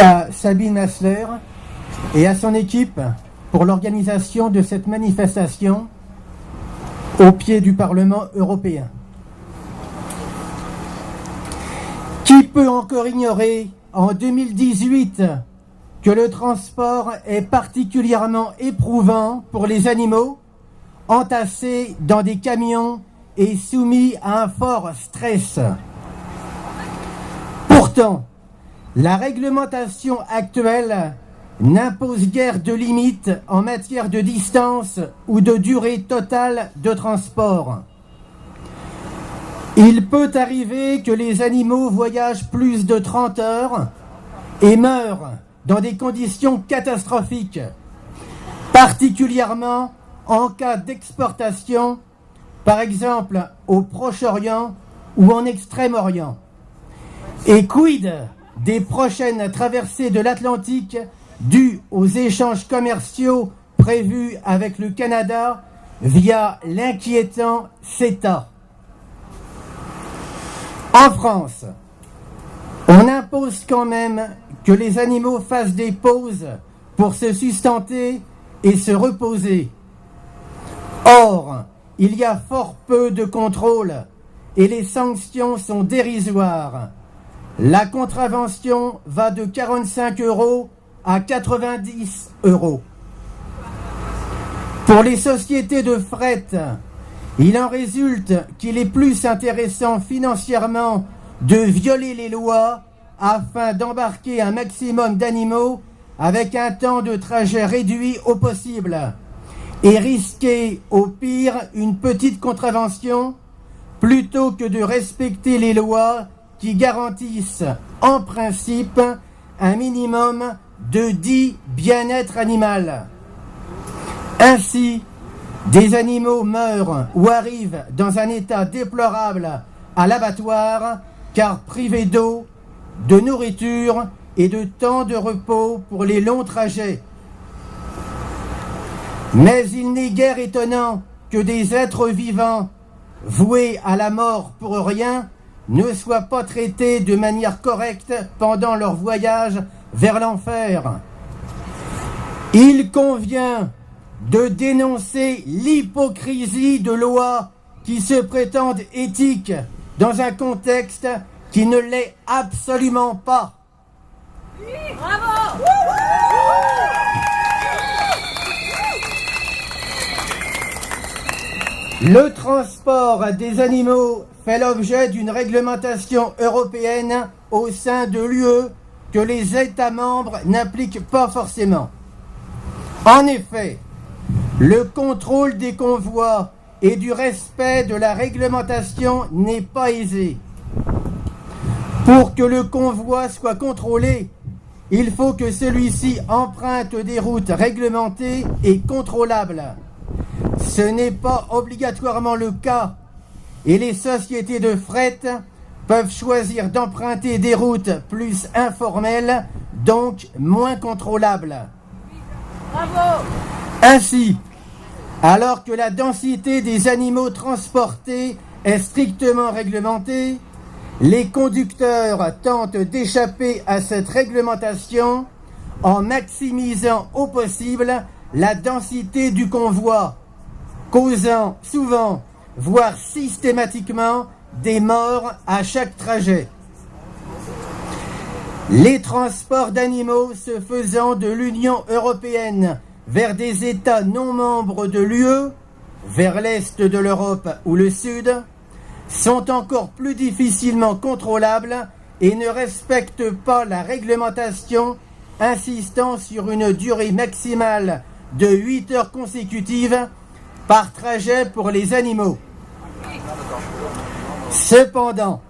à Sabine Massler et à son équipe pour l'organisation de cette manifestation au pied du Parlement européen. Qui peut encore ignorer en 2018 que le transport est particulièrement éprouvant pour les animaux entassés dans des camions et soumis à un fort stress. Pourtant, la réglementation actuelle n'impose guère de limite en matière de distance ou de durée totale de transport. Il peut arriver que les animaux voyagent plus de 30 heures et meurent dans des conditions catastrophiques, particulièrement en cas d'exportation, par exemple au Proche-Orient ou en Extrême-Orient. Et quid des prochaines traversées de l'Atlantique dues aux échanges commerciaux prévus avec le Canada via l'inquiétant CETA. En France, on impose quand même que les animaux fassent des pauses pour se sustenter et se reposer. Or, il y a fort peu de contrôle et les sanctions sont dérisoires. La contravention va de 45 € à 90 €. Pour les sociétés de fret, il en résulte qu'il est plus intéressant financièrement de violer les lois afin d'embarquer un maximum d'animaux avec un temps de trajet réduit au possible et risquer au pire une petite contravention plutôt que de respecter les lois qui garantissent en principe un minimum de dit bien-être animal. Ainsi, des animaux meurent ou arrivent dans un état déplorable à l'abattoir car privés d'eau, de nourriture et de temps de repos pour les longs trajets. Mais il n'est guère étonnant que des êtres vivants voués à la mort pour rien ne soient pas traités de manière correcte pendant leur voyage vers l'enfer. Il convient de dénoncer l'hypocrisie de lois qui se prétendent éthiques dans un contexte qui ne l'est absolument pas. Bravo! Le transport des animaux fait l'objet d'une réglementation européenne au sein de l'UE que les États membres n'appliquent pas forcément. En effet, le contrôle des convois et du respect de la réglementation n'est pas aisé. Pour que le convoi soit contrôlé, il faut que celui-ci emprunte des routes réglementées et contrôlables. Ce n'est pas obligatoirement le cas et les sociétés de fret peuvent choisir d'emprunter des routes plus informelles, donc moins contrôlables. Bravo! Ainsi, alors que la densité des animaux transportés est strictement réglementée, les conducteurs tentent d'échapper à cette réglementation en maximisant au possible la densité du convoi, causant souvent, voire systématiquement, des morts à chaque trajet. Les transports d'animaux se faisant de l'Union européenne vers des États non membres de l'UE, vers l'Est de l'Europe ou le Sud, sont encore plus difficilement contrôlables et ne respectent pas la réglementation insistant sur une durée maximale de 8 heures consécutives par trajet pour les animaux. Cependant,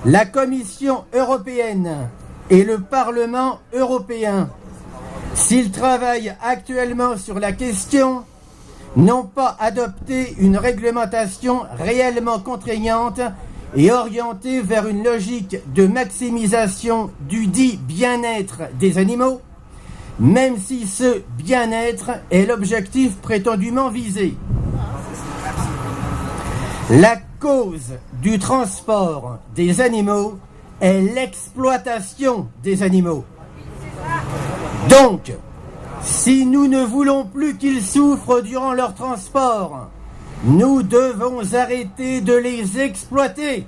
la Commission européenne et le Parlement européen, s'ils travaillent actuellement sur la question, n'ont pas adopté une réglementation réellement contraignante et orientée vers une logique de maximisation du dit bien-être des animaux, même si ce bien-être est l'objectif prétendument visé. La cause du transport des animaux est l'exploitation des animaux. Donc, si nous ne voulons plus qu'ils souffrent durant leur transport, nous devons arrêter de les exploiter.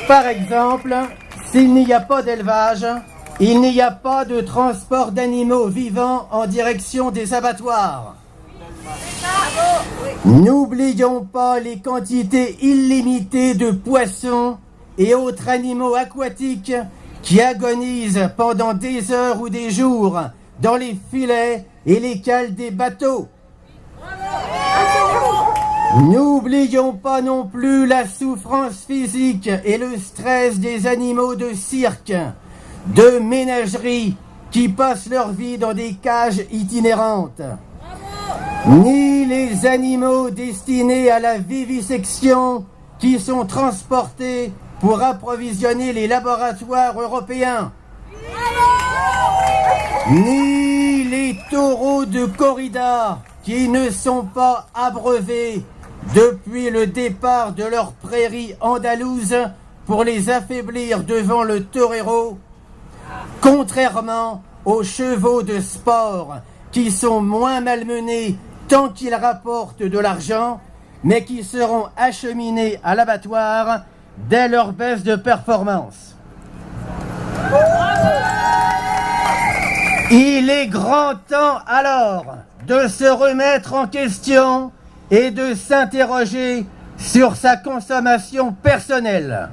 Par exemple, s'il n'y a pas d'élevage, il n'y a pas de transport d'animaux vivants en direction des abattoirs. N'oublions pas les quantités illimitées de poissons et autres animaux aquatiques qui agonisent pendant des heures ou des jours dans les filets et les cales des bateaux. N'oublions pas non plus la souffrance physique et le stress des animaux de cirque, de ménagerie qui passent leur vie dans des cages itinérantes, ni les animaux destinés à la vivisection qui sont transportés pour approvisionner les laboratoires européens, ni les taureaux de corrida qui ne sont pas abreuvés depuis le départ de leur prairie andalouse pour les affaiblir devant le torero, contrairement aux chevaux de sport qui sont moins malmenés tant qu'ils rapportent de l'argent, mais qui seront acheminés à l'abattoir dès leur baisse de performance. Il est grand temps alors de se remettre en question et de s'interroger sur sa consommation personnelle.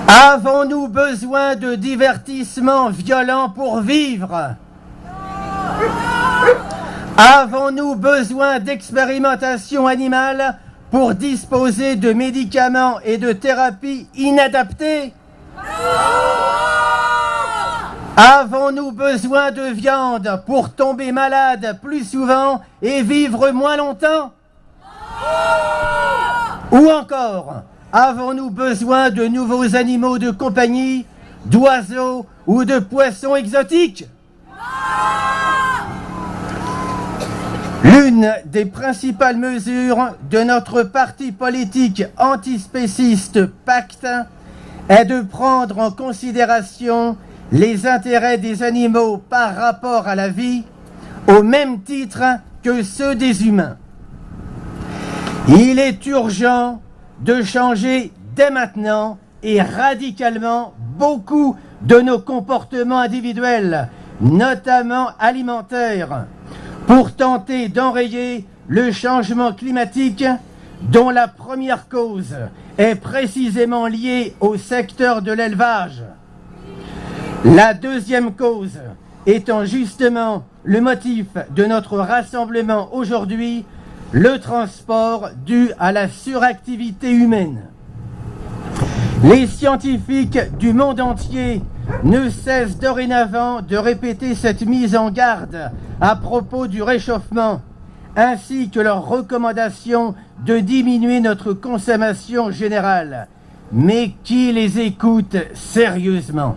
Avons-nous besoin de divertissements violents pour vivre? Avons-nous besoin d'expérimentation animale pour disposer de médicaments et de thérapies inadaptées? Avons-nous besoin de viande pour tomber malade plus souvent et vivre moins longtemps? Ou encore, avons-nous besoin de nouveaux animaux de compagnie, d'oiseaux ou de poissons exotiques? L'une des principales mesures de notre parti politique antispéciste Pacte est de prendre en considération les intérêts des animaux par rapport à la vie, au même titre que ceux des humains. Il est urgent de changer dès maintenant et radicalement beaucoup de nos comportements individuels, notamment alimentaires, pour tenter d'enrayer le changement climatique dont la première cause est précisément liée au secteur de l'élevage. La deuxième cause étant justement le motif de notre rassemblement aujourd'hui, le transport dû à la suractivité humaine. Les scientifiques du monde entier ne cessent dorénavant de répéter cette mise en garde à propos du réchauffement, ainsi que leur recommandation de diminuer notre consommation générale. Mais qui les écoute sérieusement?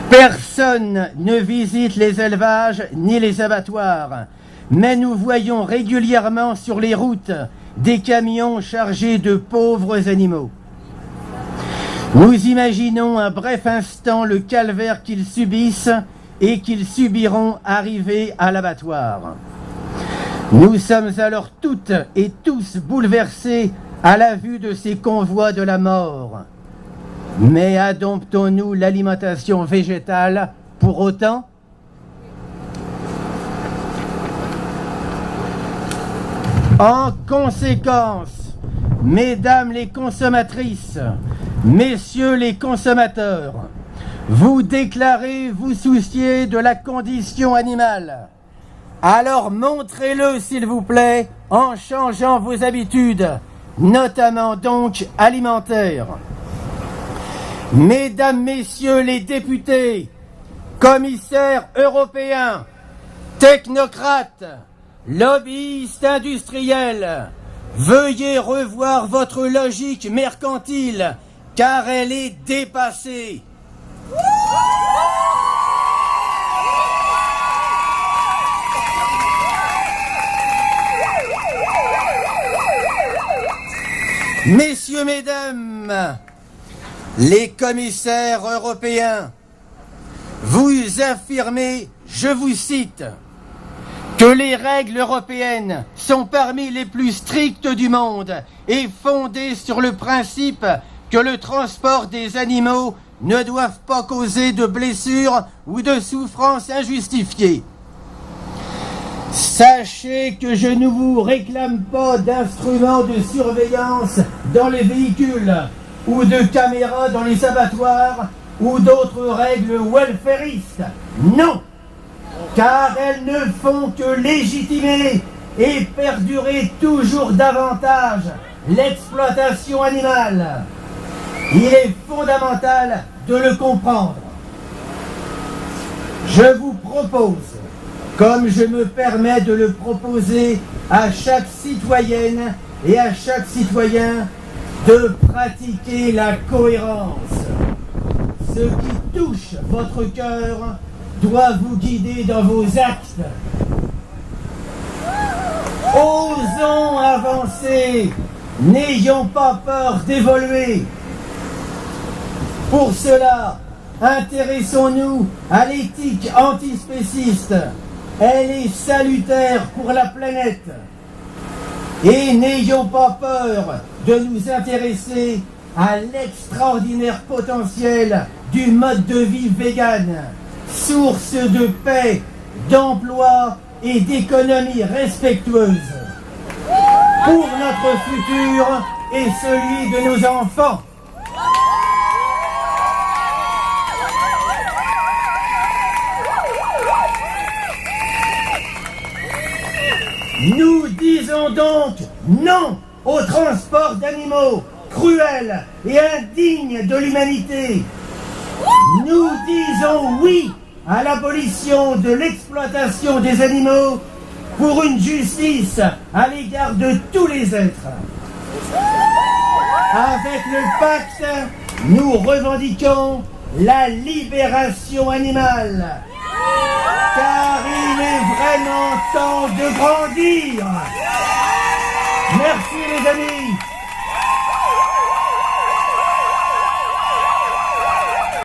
Personne ne visite les élevages ni les abattoirs, mais nous voyons régulièrement sur les routes des camions chargés de pauvres animaux. Nous imaginons un bref instant le calvaire qu'ils subissent et qu'ils subiront arrivés à l'abattoir. Nous sommes alors toutes et tous bouleversés à la vue de ces convois de la mort. Mais adoptons-nous l'alimentation végétale pour autant? En conséquence, mesdames les consommatrices, messieurs les consommateurs, vous déclarez vous soucier de la condition animale. Alors montrez-le s'il vous plaît en changeant vos habitudes, notamment donc alimentaires. Mesdames, messieurs les députés, commissaires européens, technocrates, lobbyistes industriels, veuillez revoir votre logique mercantile, car elle est dépassée. Messieurs, mesdames, les commissaires européens, vous affirmez, je vous cite, que les règles européennes sont parmi les plus strictes du monde et fondées sur le principe que le transport des animaux ne doivent pas causer de blessures ou de souffrances injustifiées. Sachez que je ne vous réclame pas d'instruments de surveillance dans les véhicules ou de caméras dans les abattoirs ou d'autres règles welfaristes. Non! Car elles ne font que légitimer et perdurer toujours davantage l'exploitation animale. Il est fondamental de le comprendre. Je vous propose, comme je me permets de le proposer à chaque citoyenne et à chaque citoyen, de pratiquer la cohérence. Ce qui touche votre cœur doit vous guider dans vos actes. Osons avancer, n'ayons pas peur d'évoluer. Pour cela, intéressons-nous à l'éthique antispéciste. Elle est salutaire pour la planète. Et n'ayons pas peur de nous intéresser à l'extraordinaire potentiel du mode de vie vegan, source de paix, d'emploi et d'économie respectueuse pour notre futur et celui de nos enfants. Nous disons donc non au transport d'animaux cruel et indigne de l'humanité. Nous disons oui à l'abolition de l'exploitation des animaux pour une justice à l'égard de tous les êtres. Avec le pacte, nous revendiquons la libération animale. Car il est vraiment temps de grandir. Merci les amis.